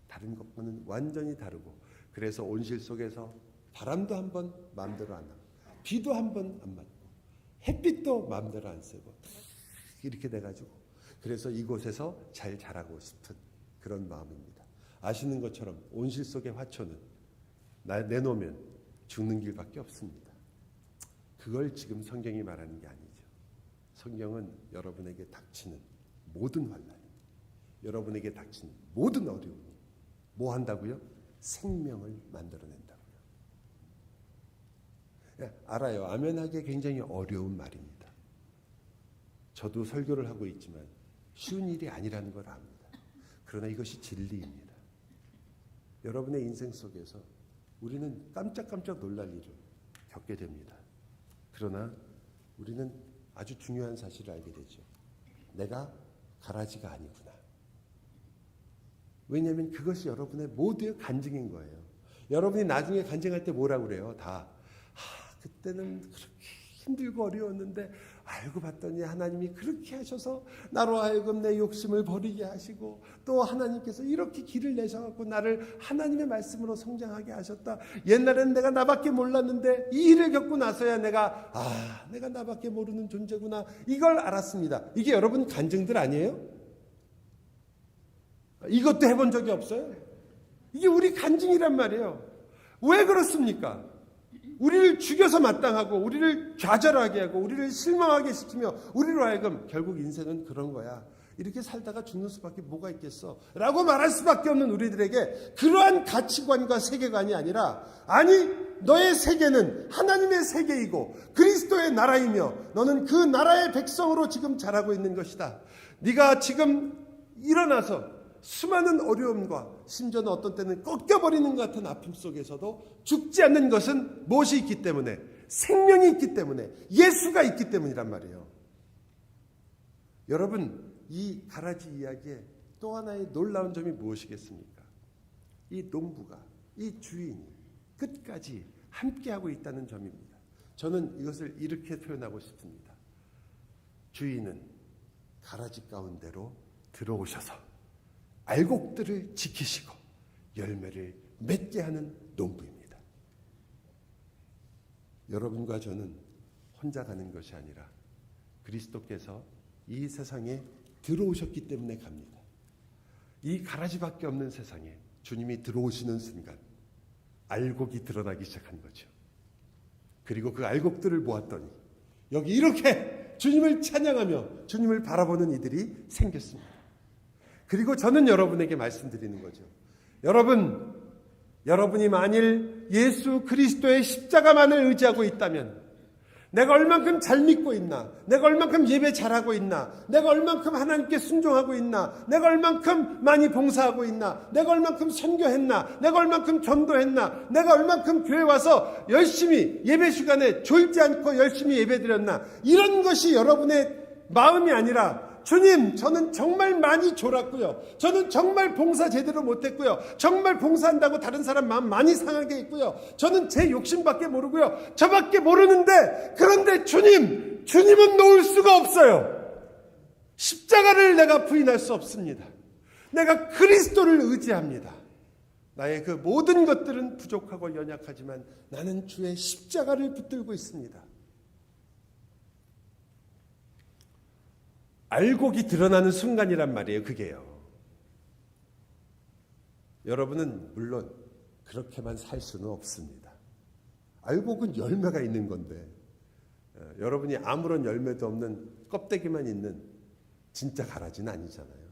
다른 것과는 완전히 다르고, 그래서 온실 속에서 바람도 한번 마음대로 안 나고 비도 한번 안 맞고 햇빛도 마음대로 안 쐬고 이렇게 돼가지고, 그래서 이곳에서 잘 자라고 싶은 그런 마음입니다. 아시는 것처럼 온실 속의 화초는 내놓으면 죽는 길밖에 없습니다. 그걸 지금 성경이 말하는 게 아니죠. 성경은 여러분에게 닥치는 모든 환난, 여러분에게 닥치는 모든 어려움이 뭐 한다고요? 생명을 만들어낸다고요. 알아요. 아멘하기 굉장히 어려운 말입니다. 저도 설교를 하고 있지만 쉬운 일이 아니라는 걸 압니다. 그러나 이것이 진리입니다. 여러분의 인생 속에서 우리는 깜짝깜짝 놀랄 일을 겪게 됩니다. 그러나 우리는 아주 중요한 사실을 알게 되죠. 내가 가라지가 아니구나. 왜냐하면 그것이 여러분의 모두의 간증인 거예요. 여러분이 나중에 간증할 때 뭐라고 그래요? 다 그때는 그렇게 힘들고 어려웠는데 알고 봤더니 하나님이 그렇게 하셔서 나로 하여금 내 욕심을 버리게 하시고 또 하나님께서 이렇게 길을 내셔갖고 나를 하나님의 말씀으로 성장하게 하셨다. 옛날에는 내가 나밖에 몰랐는데 이 일을 겪고 나서야 내가 나밖에 모르는 존재구나, 이걸 알았습니다. 이게 여러분 간증들 아니에요? 이것도 해본 적이 없어요? 이게 우리 간증이란 말이에요. 왜 그렇습니까? 우리를 죽여서 마땅하고 우리를 좌절하게 하고 우리를 실망하게 시키며 우리로 하여금 결국 인생은 그런 거야, 이렇게 살다가 죽는 수밖에 뭐가 있겠어 라고 말할 수밖에 없는 우리들에게 그러한 가치관과 세계관이 아니라, 아니 너의 세계는 하나님의 세계이고 그리스도의 나라이며 너는 그 나라의 백성으로 지금 자라고 있는 것이다. 네가 지금 일어나서 수많은 어려움과 심지어는 어떤 때는 꺾여버리는 것 같은 아픔 속에서도 죽지 않는 것은 무엇이 있기 때문에, 생명이 있기 때문에, 예수가 있기 때문이란 말이에요. 여러분, 이 가라지 이야기에 또 하나의 놀라운 점이 무엇이겠습니까? 이 농부가, 이 주인이 끝까지 함께하고 있다는 점입니다. 저는 이것을 이렇게 표현하고 싶습니다. 주인은 가라지 가운데로 들어오셔서 알곡들을 지키시고 열매를 맺게 하는 농부입니다. 여러분과 저는 혼자 가는 것이 아니라 그리스도께서 이 세상에 들어오셨기 때문에 갑니다. 이 가라지밖에 없는 세상에 주님이 들어오시는 순간 알곡이 드러나기 시작한 거죠. 그리고 그 알곡들을 모았더니 여기 이렇게 주님을 찬양하며 주님을 바라보는 이들이 생겼습니다. 그리고 저는 여러분에게 말씀드리는 거죠. 여러분이 만일 예수 그리스도의 십자가만을 의지하고 있다면, 내가 얼만큼 잘 믿고 있나, 내가 얼만큼 예배 잘하고 있나, 내가 얼만큼 하나님께 순종하고 있나, 내가 얼만큼 많이 봉사하고 있나, 내가 얼만큼 선교했나, 내가 얼만큼 전도했나, 내가 얼만큼 교회 와서 열심히 예배 시간에 졸지 않고 열심히 예배드렸나, 이런 것이 여러분의 마음이 아니라, 주님, 저는 정말 많이 졸았고요. 저는 정말 봉사 제대로 못했고요. 정말 봉사한다고 다른 사람 마음 많이 상하게 했고요. 저는 제 욕심밖에 모르고요. 저밖에 모르는데, 그런데 주님은 놓을 수가 없어요. 십자가를 내가 부인할 수 없습니다. 내가 그리스도를 의지합니다. 나의 그 모든 것들은 부족하고 연약하지만 나는 주의 십자가를 붙들고 있습니다. 알곡이 드러나는 순간이란 말이에요. 그게요. 여러분은 물론 그렇게만 살 수는 없습니다. 알곡은 열매가 있는 건데, 여러분이 아무런 열매도 없는 껍데기만 있는 진짜 가라지는 아니잖아요.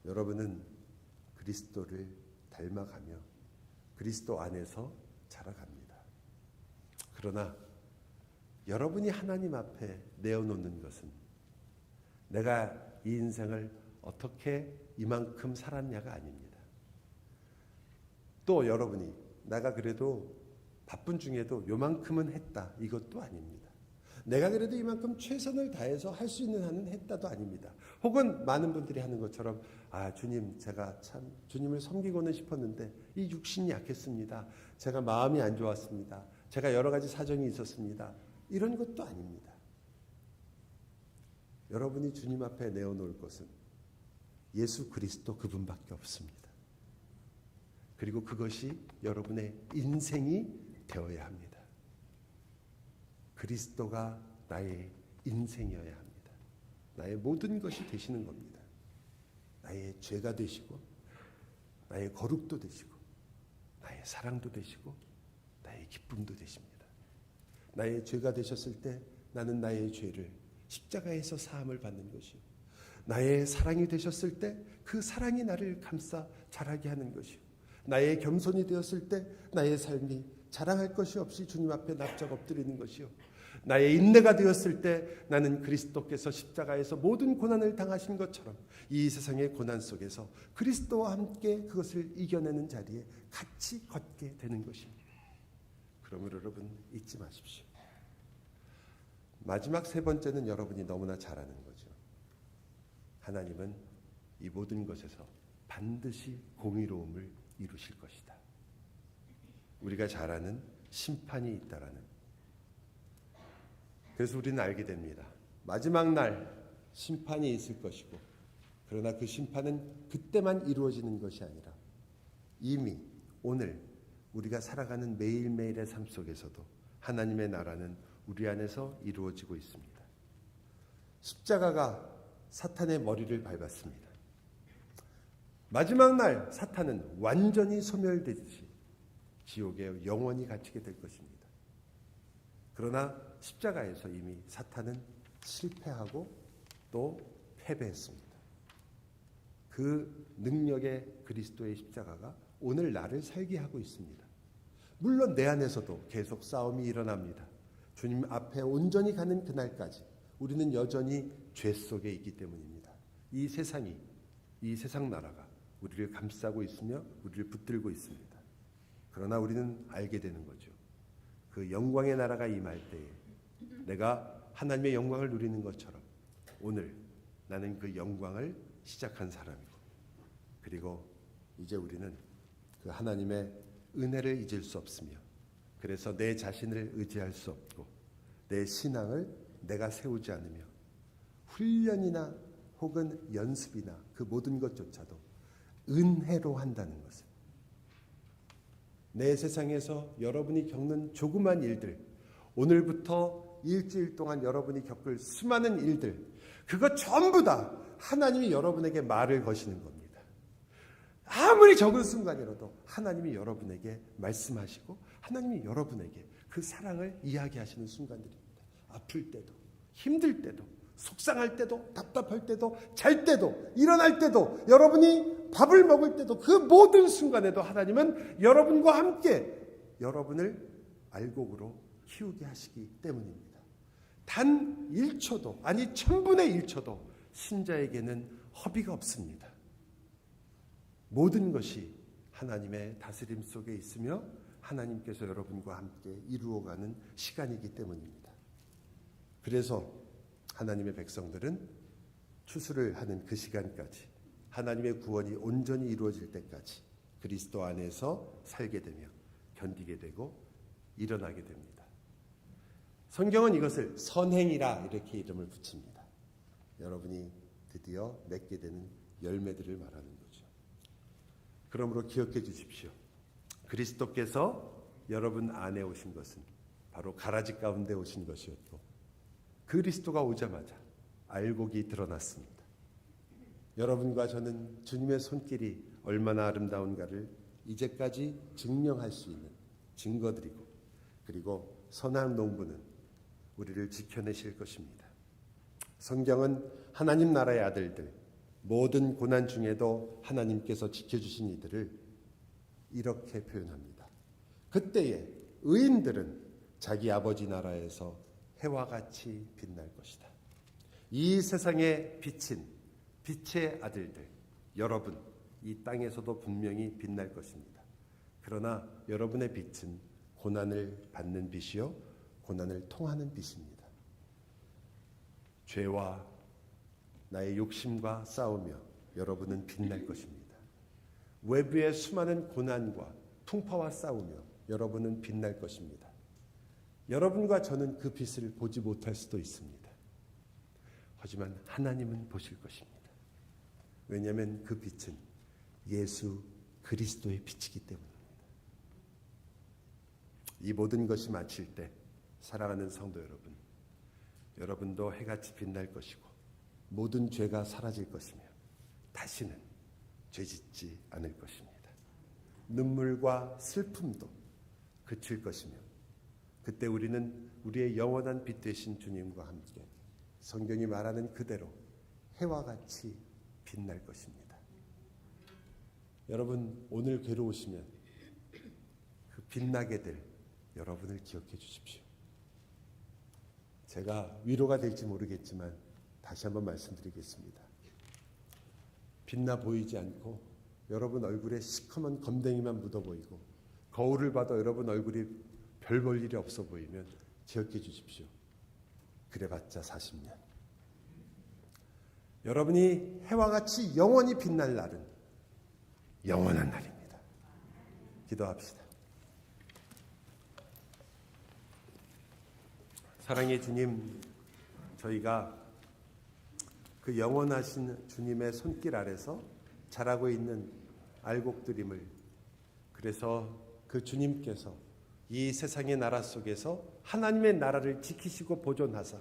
여러분은 그리스도를 닮아가며 그리스도 안에서 자라갑니다. 그러나 여러분이 하나님 앞에 내어놓는 것은 내가 이 인생을 어떻게 이만큼 살았냐가 아닙니다. 또 여러분이 내가 그래도 바쁜 중에도 요만큼은 했다, 이것도 아닙니다. 내가 그래도 이만큼 최선을 다해서 할 수 있는 한은 했다도 아닙니다. 혹은 많은 분들이 하는 것처럼, 주님, 제가 참 주님을 섬기고는 싶었는데 이 육신이 약했습니다. 제가 마음이 안 좋았습니다. 제가 여러 가지 사정이 있었습니다. 이런 것도 아닙니다. 여러분이 주님 앞에 내어놓을 것은 예수 그리스도 그분밖에 없습니다. 그리고 그것이 여러분의 인생이 되어야 합니다. 그리스도가 나의 인생이어야 합니다. 나의 모든 것이 되시는 겁니다. 나의 죄가 되시고, 나의 거룩도 되시고, 나의 사랑도 되시고, 나의 기쁨도 되십니다. 나의 죄가 되셨을 때 나는 나의 죄를 십자가에서 사함을 받는 것이요, 나의 사랑이 되셨을 때 그 사랑이 나를 감싸 자라게 하는 것이요, 나의 겸손이 되었을 때 나의 삶이 자랑할 것이 없이 주님 앞에 납작 엎드리는 것이요, 나의 인내가 되었을 때 나는 그리스도께서 십자가에서 모든 고난을 당하신 것처럼 이 세상의 고난 속에서 그리스도와 함께 그것을 이겨내는 자리에 같이 걷게 되는 것입니다. 그러므로 여러분, 잊지 마십시오. 마지막 세 번째는 여러분이 너무나 잘 아는 거죠. 하나님은 이 모든 것에서 반드시 공의로움을 이루실 것이다. 우리가 잘 아는 심판이 있다라는. 그래서 우리는 알게 됩니다. 마지막 날 심판이 있을 것이고, 그러나 그 심판은 그때만 이루어지는 것이 아니라 이미 오늘 우리가 살아가는 매일매일의 삶 속에서도 하나님의 나라는 우리 안에서 이루어지고 있습니다. 십자가가 사탄의 머리를 밟았습니다. 마지막 날 사탄은 완전히 소멸되듯이 지옥에 영원히 갇히게 될 것입니다. 그러나 십자가에서 이미 사탄은 실패하고 또 패배했습니다. 그 능력의 그리스도의 십자가가 오늘 나를 살게 하고 있습니다. 물론 내 안에서도 계속 싸움이 일어납니다. 주님 앞에 온전히 가는 그날까지 우리는 여전히 죄 속에 있기 때문입니다. 이 세상이 이 세상 나라가 우리를 감싸고 있으며 우리를 붙들고 있습니다. 그러나 우리는 알게 되는 거죠. 그 영광의 나라가 임할 때에 내가 하나님의 영광을 누리는 것처럼 오늘 나는 그 영광을 시작한 사람이고, 그리고 이제 우리는 그 하나님의 은혜를 잊을 수 없으며, 그래서 내 자신을 의지할 수 없고 내 신앙을 내가 세우지 않으며 훈련이나 혹은 연습이나 그 모든 것조차도 은혜로 한다는 것을, 내 세상에서 여러분이 겪는 조그만 일들, 오늘부터 일주일 동안 여러분이 겪을 수많은 일들, 그거 전부 다 하나님이 여러분에게 말을 거시는 겁니다. 아무리 적은 순간이라도 하나님이 여러분에게 말씀하시고 하나님이 여러분에게 그 사랑을 이야기하시는 순간들입니다. 아플 때도, 힘들 때도, 속상할 때도, 답답할 때도, 잘 때도, 일어날 때도, 여러분이 밥을 먹을 때도, 그 모든 순간에도 하나님은 여러분과 함께 여러분을 알곡으로 키우게 하시기 때문입니다. 단 1초도, 아니 1000분의 1초도 신자에게는 허비가 없습니다. 모든 것이 하나님의 다스림 속에 있으며 하나님께서 여러분과 함께 이루어가는 시간이기 때문입니다. 그래서 하나님의 백성들은 추수를 하는 그 시간까지, 하나님의 구원이 온전히 이루어질 때까지 그리스도 안에서 살게 되며 견디게 되고 일어나게 됩니다. 성경은 이것을 선행이라 이렇게 이름을 붙입니다. 여러분이 드디어 맺게 되는 열매들을 말하는 거죠. 그러므로 기억해 주십시오. 그리스도께서 여러분 안에 오신 것은 바로 가라지 가운데 오신 것이었고, 그리스도가 오자마자 알곡이 드러났습니다. 여러분과 저는 주님의 손길이 얼마나 아름다운가를 이제까지 증명할 수 있는 증거들이고, 그리고 선한 농부는 우리를 지켜내실 것입니다. 성경은 하나님 나라의 아들들, 모든 고난 중에도 하나님께서 지켜주신 이들을 이렇게 표현합니다. 그때에 의인들은 자기 아버지 나라에서 해와 같이 빛날 것이다. 이 세상에 비친 빛의 아들들, 여러분, 이 땅에서도 분명히 빛날 것입니다. 그러나 여러분의 빛은 고난을 받는 빛이요, 고난을 통하는 빛입니다. 죄와 나의 욕심과 싸우며 여러분은 빛날 것입니다. 외부의 수많은 고난과 풍파와 싸우며 여러분은 빛날 것입니다. 여러분과 저는 그 빛을 보지 못할 수도 있습니다. 하지만 하나님은 보실 것입니다. 왜냐하면 그 빛은 예수 그리스도의 빛이기 때문입니다. 이 모든 것이 마칠 때 사랑하는 성도 여러분, 여러분도 해같이 빛날 것이고 모든 죄가 사라질 것이며 다시는 죄짓지 않을 것입니다. 눈물과 슬픔도 그칠 것이며 그때 우리는 우리의 영원한 빛 되신 주님과 함께 성경이 말하는 그대로 해와 같이 빛날 것입니다. 여러분, 오늘 괴로우시면 그 빛나게 될 여러분을 기억해 주십시오. 제가 위로가 될지 모르겠지만 다시 한번 말씀드리겠습니다. 빛나 보이지 않고 여러분 얼굴에 시커먼 검댕이만 묻어 보이고 거울을 봐도 여러분 얼굴이 별 볼 일이 없어 보이면 기억해 주십시오. 그래봤자 40년. 여러분이 해와 같이 영원히 빛날 날은 영원한 날입니다. 기도합시다. 사랑의 주님, 저희가 그 영원하신 주님의 손길 아래서 자라고 있는 알곡들임을, 그래서 그 주님께서 이 세상의 나라 속에서 하나님의 나라를 지키시고 보존하사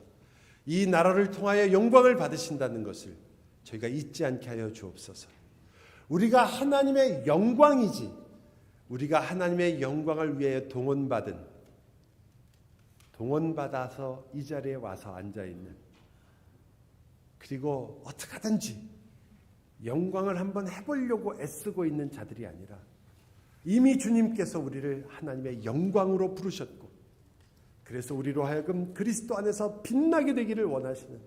이 나라를 통하여 영광을 받으신다는 것을 저희가 잊지 않게 하여 주옵소서. 우리가 하나님의 영광이지, 우리가 하나님의 영광을 위해 동원받아서 이 자리에 와서 앉아있는, 그리고 어떻게 하든지 영광을 한번 해보려고 애쓰고 있는 자들이 아니라 이미 주님께서 우리를 하나님의 영광으로 부르셨고, 그래서 우리로 하여금 그리스도 안에서 빛나게 되기를 원하시는,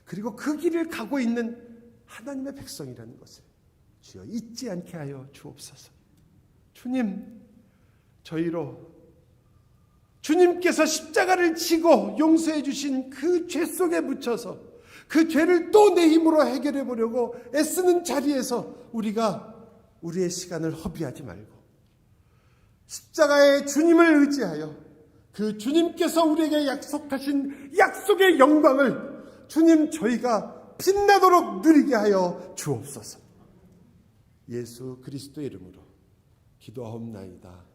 그리고 그 길을 가고 있는 하나님의 백성이라는 것을 주여 잊지 않게 하여 주옵소서. 주님, 저희로 주님께서 십자가를 지고 용서해 주신 그 죄 속에 묻혀서 그 죄를 또 내 힘으로 해결해 보려고 애쓰는 자리에서 우리가 우리의 시간을 허비하지 말고 십자가의 주님을 의지하여 그 주님께서 우리에게 약속하신 약속의 영광을 주님 저희가 빛나도록 누리게 하여 주옵소서. 예수 그리스도의 이름으로 기도하옵나이다.